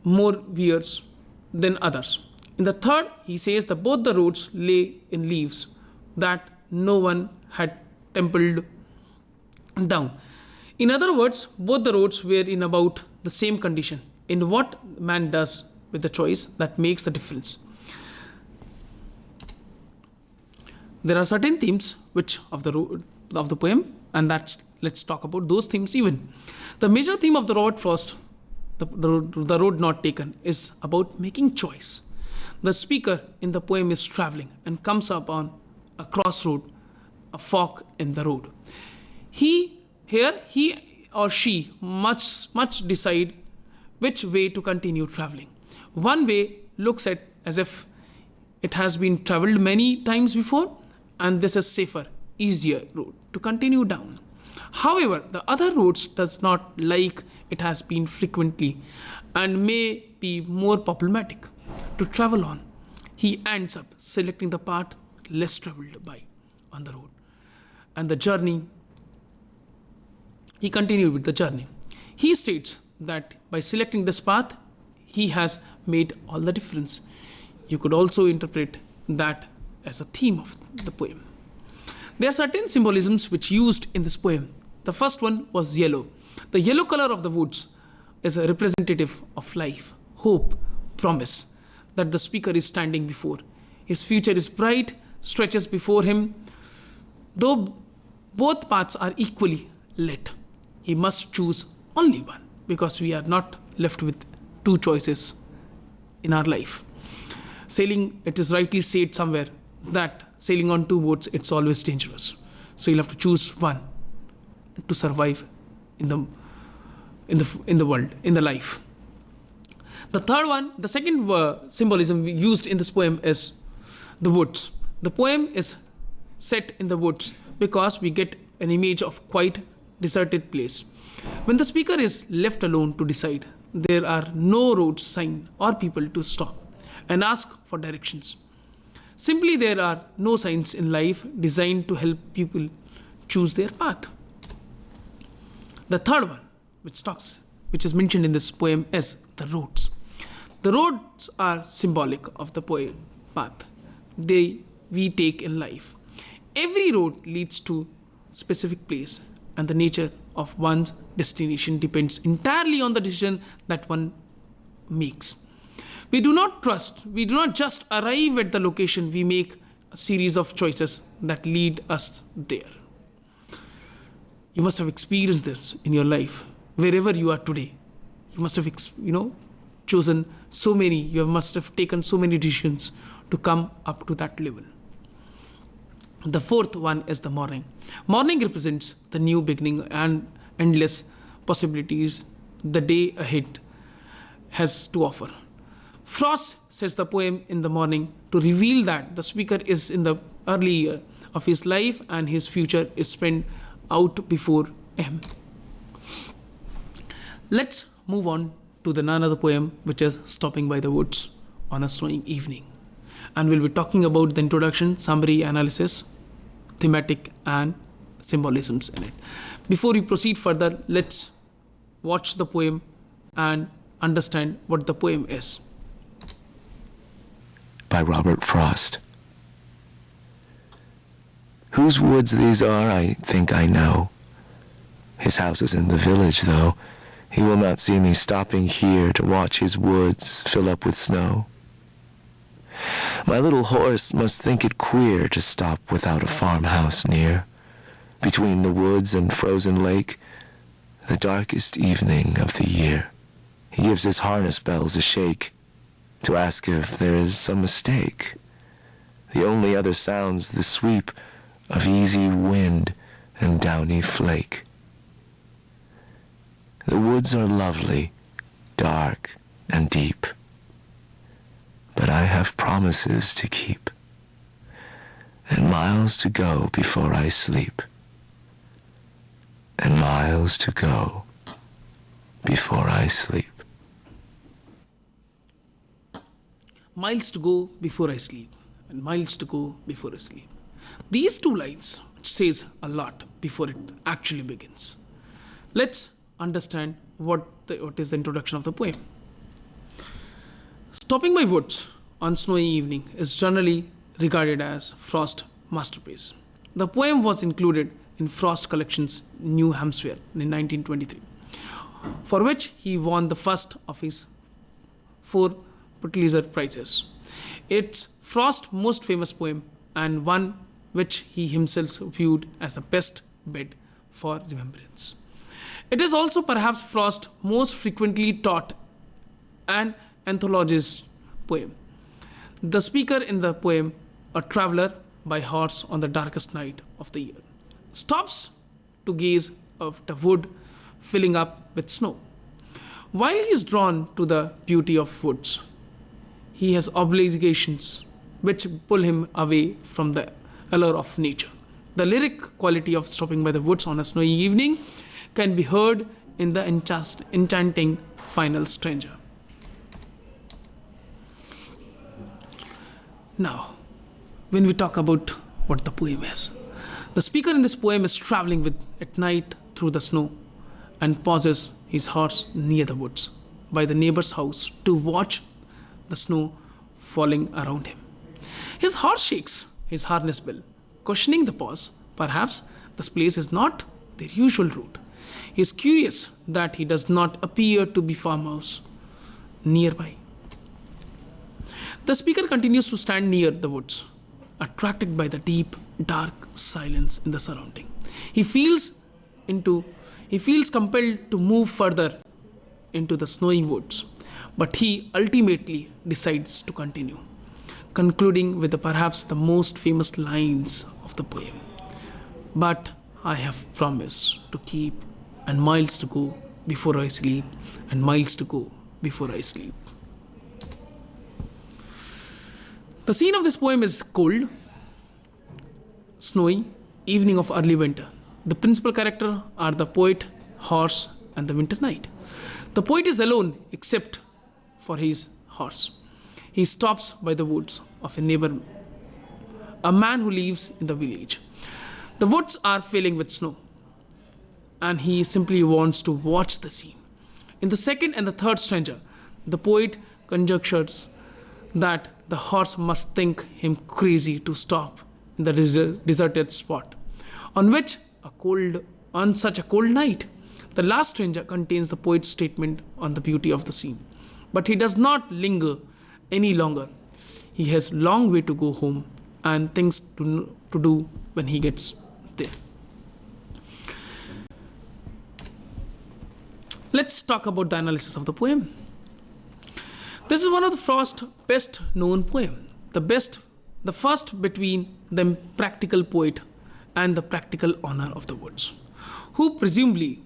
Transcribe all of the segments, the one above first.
more years than others. In the third, he says that both the roads lay in leaves that no one had trampled down. In other words, both the roads were in about the same condition. In what man does with the choice that makes the difference. There are certain themes which of the poem, and let's talk about those themes even. The major theme of the Robert Frost, the road not taken, is about making choice. The speaker in the poem is traveling and comes upon a crossroad, a fork in the road. He or she must decide which way to continue traveling. One way looks at as if it has been traveled many times before, and this is safer, easier road to continue down. However, the other roads does not like it has been frequently and may be more problematic to travel on. He ends up selecting the path less traveled by on the road. And the journey, he continued with the journey. He states that by selecting this path, he has made all the difference. You could also interpret that as a theme of the poem. There are certain symbolisms which used in this poem. The first one was yellow. The yellow color of the woods is a representative of life, hope, promise that the speaker is standing before. His future is bright, stretches before him. Though both paths are equally lit, he must choose only one, because we are not left with two choices in our life. Sailing, it is rightly said somewhere that sailing on two boats, it's always dangerous. So you'll have to choose one to survive in the world, in the life. The third one, the second symbolism used in this poem is the woods. The poem is set in the woods because we get an image of quite deserted place. When the speaker is left alone to decide, there are no road sign or people to stop and ask for directions. Simply, there are no signs in life designed to help people choose their path. The third one, which is mentioned in this poem, is the roads. The roads are symbolic of the poem path we take in life. Every road leads to specific place, and the nature of one's destination depends entirely on the decision that one makes. We do not just arrive at the location, we make a series of choices that lead us there. You must have experienced this in your life. Wherever you are today, you must have chosen so many, you must have taken so many decisions to come up to that level. The fourth one is the morning. Morning represents the new beginning and endless possibilities the day ahead has to offer. Frost says the poem in the morning to reveal that the speaker is in the early year of his life and his future is spent out before him. Let's move on to another poem, which is Stopping by the Woods on a Snowing Evening. And we'll be talking about the introduction, summary, analysis, thematic, and symbolisms in it. Before we proceed further, let's watch the poem and understand what the poem is. By Robert Frost. Whose woods these are, I think I know. His house is in the village, though. He will not see me stopping here to watch his woods fill up with snow. My little horse must think it queer to stop without a farmhouse near. Between the woods and frozen lake, the darkest evening of the year. He gives his harness bells a shake to ask if there is some mistake. The only other sound's the sweep of easy wind and downy flake. The woods are lovely, dark and deep, but I have promises to keep, and miles to go before I sleep, and miles to go before I sleep. Miles to go before I sleep, and miles to go before I sleep. These two lines, which says a lot before it actually begins. Let's understand what is the introduction of the poem. Stopping by Woods on Snowy Evening is generally regarded as Frost's masterpiece. The poem was included in Frost Collection's New Hampshire in 1923, for which he won the first of his 4 Pulitzer Prizes. It's Frost's most famous poem and one which he himself viewed as the best bed for remembrance. It is also perhaps Frost's most frequently taught and anthologized poem. The speaker in the poem, a traveler by horse on the darkest night of the year, stops to gaze at the wood filling up with snow. While he is drawn to the beauty of woods, he has obligations which pull him away from the allure of nature. The lyric quality of stopping by the woods on a snowy evening can be heard in the enchanting final stranger. Now, when we talk about what the poem is, the speaker in this poem is traveling at night through the snow and pauses his horse near the woods by the neighbor's house to watch the snow falling around him. His horse shakes his harness bell, questioning the pause. Perhaps this place is not their usual route. He is curious that he does not appear to be farmhouse nearby. The speaker continues to stand near the woods, attracted by the deep, dark silence in the surrounding. He feels compelled to move further into the snowy woods, but he ultimately decides to continue, concluding with perhaps the most famous lines of the poem. But I have promised to keep, and miles to go before I sleep, and miles to go before I sleep. The scene of this poem is cold, snowy, evening of early winter. The principal character are the poet, horse, and the winter night. The poet is alone except for his horse. He stops by the woods of a neighbor, a man who lives in the village. The woods are filling with snow, and he simply wants to watch the scene. In the second and the third stanza, the poet conjectures that the horse must think him crazy to stop in the deserted spot on such a cold night. The last stanza contains the poet's statement on the beauty of the scene. But he does not linger any longer. He has long way to go home and things to do when he gets there. Let's talk about the analysis of the poem. This is one of the Frost's best known poem. The first between the practical poet and the practical owner of the woods, who presumably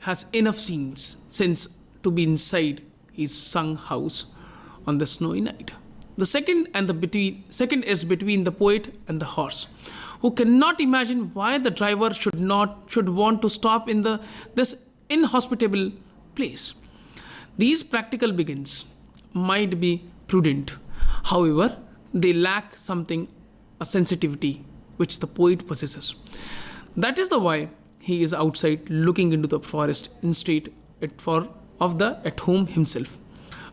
has enough sense to be inside his sung house on the snowy night. The second is between the poet and the horse, who cannot imagine why the driver should want to stop in this inhospitable place. These practical begins might be prudent, however, they lack a sensitivity which the poet possesses. That is the why he is outside looking into the forest instead of the at home himself.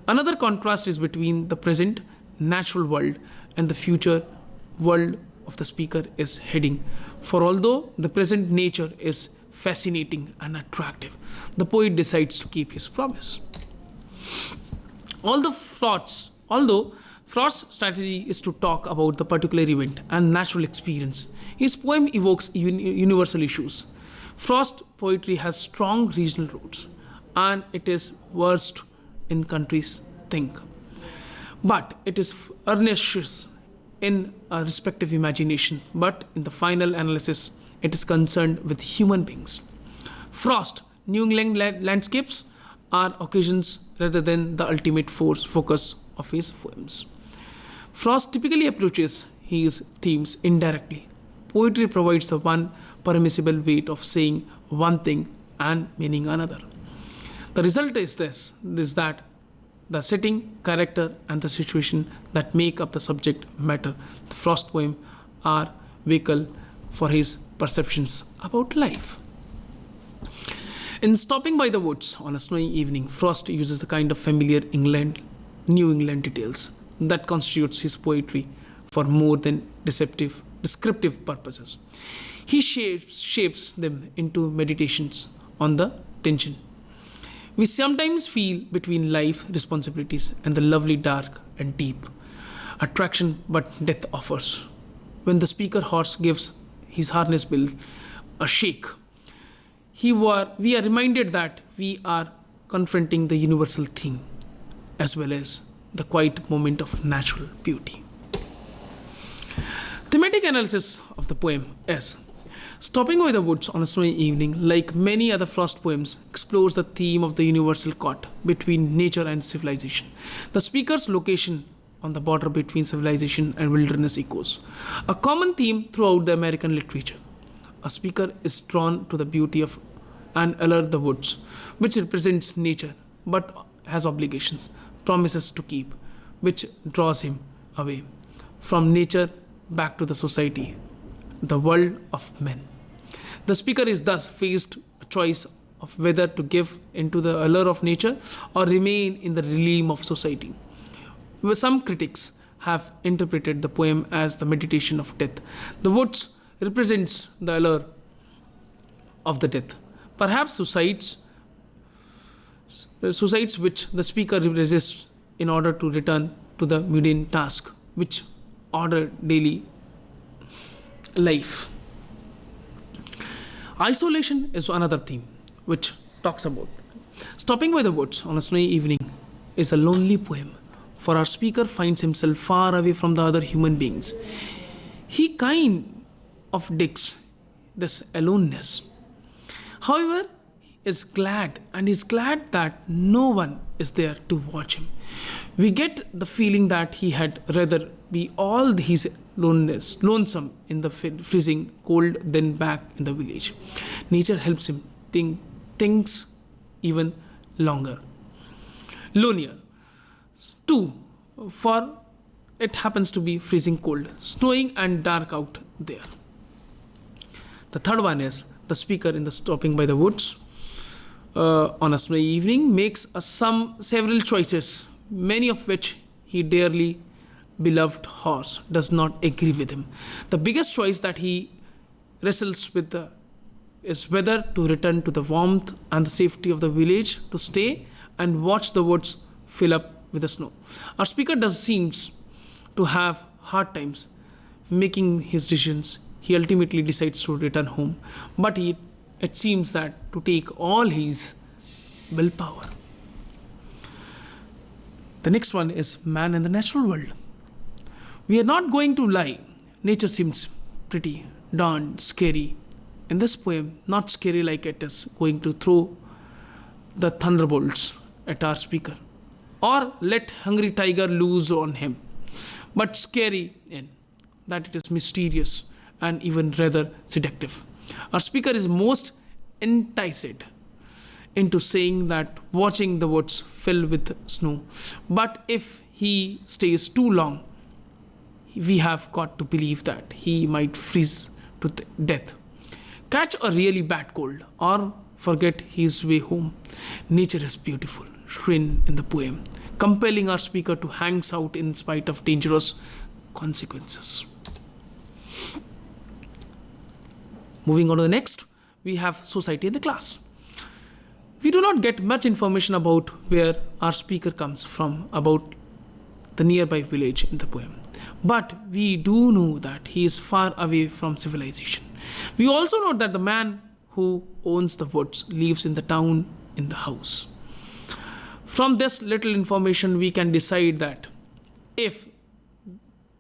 Another contrast is between the present natural world and the future world of the speaker is heading. For although the present nature is fascinating and attractive, the poet decides to keep his promise. Although Frost's strategy is to talk about the particular event and natural experience, his poem evokes universal issues. Frost's poetry has strong regional roots, and it is versed in countries think. But it is earnest in a respective imagination, but in the final analysis, it is concerned with human beings. Frost, New England landscapes are occasions rather than the ultimate focus of his poems. Frost typically approaches his themes indirectly. Poetry provides the one permissible way of saying one thing and meaning another. The result is that the setting, character, and the situation that make up the subject matter, the Frost poem, are vehicle for his perceptions about life. In Stopping by the Woods on a Snowy Evening, Frost uses the kind of familiar England New England details that constitutes his poetry for more than descriptive purposes. He shapes them into meditations on the tension we sometimes feel between life responsibilities and the lovely dark and deep attraction but death offers. When the speaker horse gives his harness bell a shake, we are reminded that we are confronting the universal theme as well as the quiet moment of natural beauty. Thematic analysis of the poem is Stopping by the Woods on a Snowy Evening, like many other Frost poems, explores the theme of the universal caught between nature and civilization. The speaker's location on the border between civilization and wilderness echoes a common theme throughout the American literature. A speaker is drawn to the beauty of and allure the woods, which represents nature but has obligations, promises to keep, which draws him away from nature back to the society, the world of men. The speaker is thus faced a choice of whether to give into the allure of nature or remain in the realm of society. Some critics have interpreted the poem as the meditation of death. The woods represents the allure of the death. Perhaps suicides which the speaker resists in order to return to the mundane task which order daily life. Isolation is another theme which talks about. Stopping by the Woods on a Snowy Evening is a lonely poem, for our speaker finds himself far away from the other human beings. He kind of digs this aloneness. However, is glad that no one is there to watch him. We get the feeling that he had rather be all his lonesome in the freezing cold than back in the village. Nature helps him think things even lonelier. Two, for it happens to be freezing cold, snowing and dark out there. The third one is the speaker in the Stopping by the Woods on a Snowy Evening makes several choices, many of which he dearly beloved horse does not agree with him. The biggest choice that he wrestles with is whether to return to the warmth and the safety of the village, to stay and watch the woods fill up with the snow. Our speaker seems to have hard times making his decisions. He ultimately decides to return home, but it seems that to take all his willpower. The next one is Man and the Natural World. We are not going to lie. Nature seems pretty darn scary. In this poem, not scary like it is going to throw the thunderbolts at our speaker or let hungry tiger loose on him, but scary in that it is mysterious and even rather seductive. Our speaker is most enticed into saying that watching the woods fill with snow, but if he stays too long, we have got to believe that he might freeze to death, catch a really bad cold, or forget his way home. Nature is beautiful, shrin in the poem, compelling our speaker to hang out in spite of dangerous consequences. Moving on to the next, we have Society and the Class. We do not get much information about where our speaker comes from, about the nearby village in the poem. But we do know that he is far away from civilization. We also know that the man who owns the woods lives in the town in the house. From this little information, we can decide that if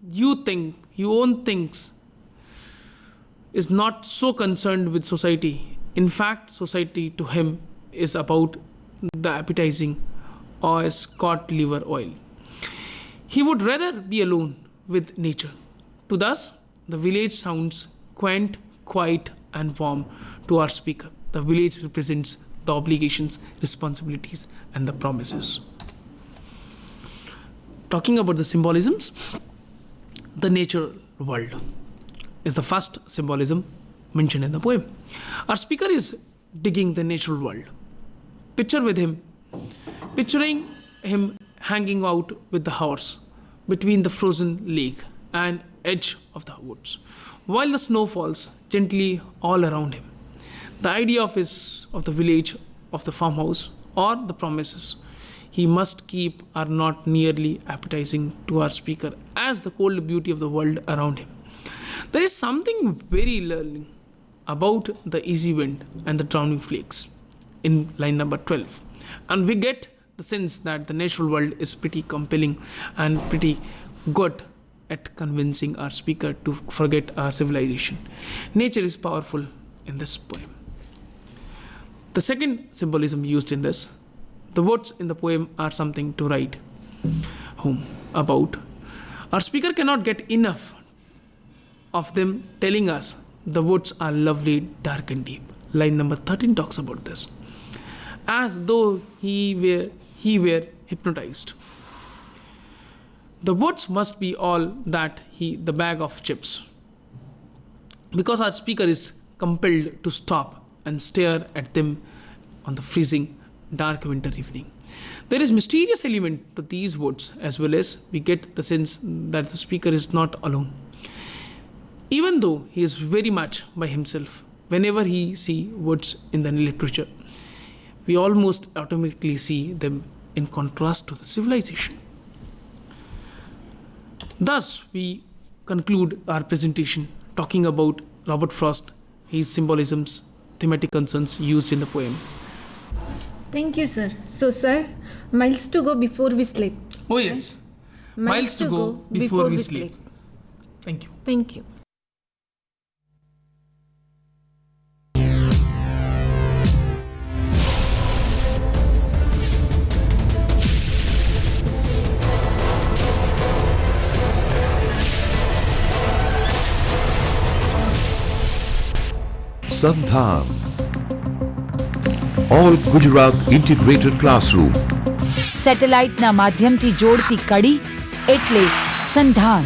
you think you own things is not so concerned with society, in fact, society to him is about the appetizing or cod liver oil. He would rather be alone with nature. To thus, the village sounds quaint, quiet, and warm to our speaker. The village represents the obligations, responsibilities, and the promises. Talking about the symbolisms, the natural world is the first symbolism mentioned in the poem. Our speaker is digging the natural world. Picturing him hanging out with the horse between the frozen lake and edge of the woods, while the snow falls gently all around him. The idea of the village, of the farmhouse, or the promises he must keep are not nearly appetizing to our speaker as the cold beauty of the world around him. There is something very luring about the easy wind and the drowning flakes in line number 12, and we get the sense that the natural world is pretty compelling and pretty good at convincing our speaker to forget our civilization. Nature is powerful in this poem. The second symbolism used in this, the words in the poem are something to write home about. Our speaker cannot get enough of them telling us the woods are lovely, dark and deep. Line number 13 talks about this. As though he were hypnotized. The woods must be all that the bag of chips. Because our speaker is compelled to stop and stare at them on the freezing, dark winter evening. There is mysterious element to these woods, as well as we get the sense that the speaker is not alone. Even though he is very much by himself, whenever he see woods in the literature, we almost automatically see them in contrast to the civilization. Thus, we conclude our presentation talking about Robert Frost, his symbolisms, thematic concerns used in the poem. Thank you, sir. So, sir, miles to go before we sleep. Oh, yes. Miles to go before we sleep. Thank you. Thank you. SANDHAN, All Gujarat Integrated Classroom. સેટેલાઇટના માધ્યમથી જોડતી કડી એટલે સંધાન.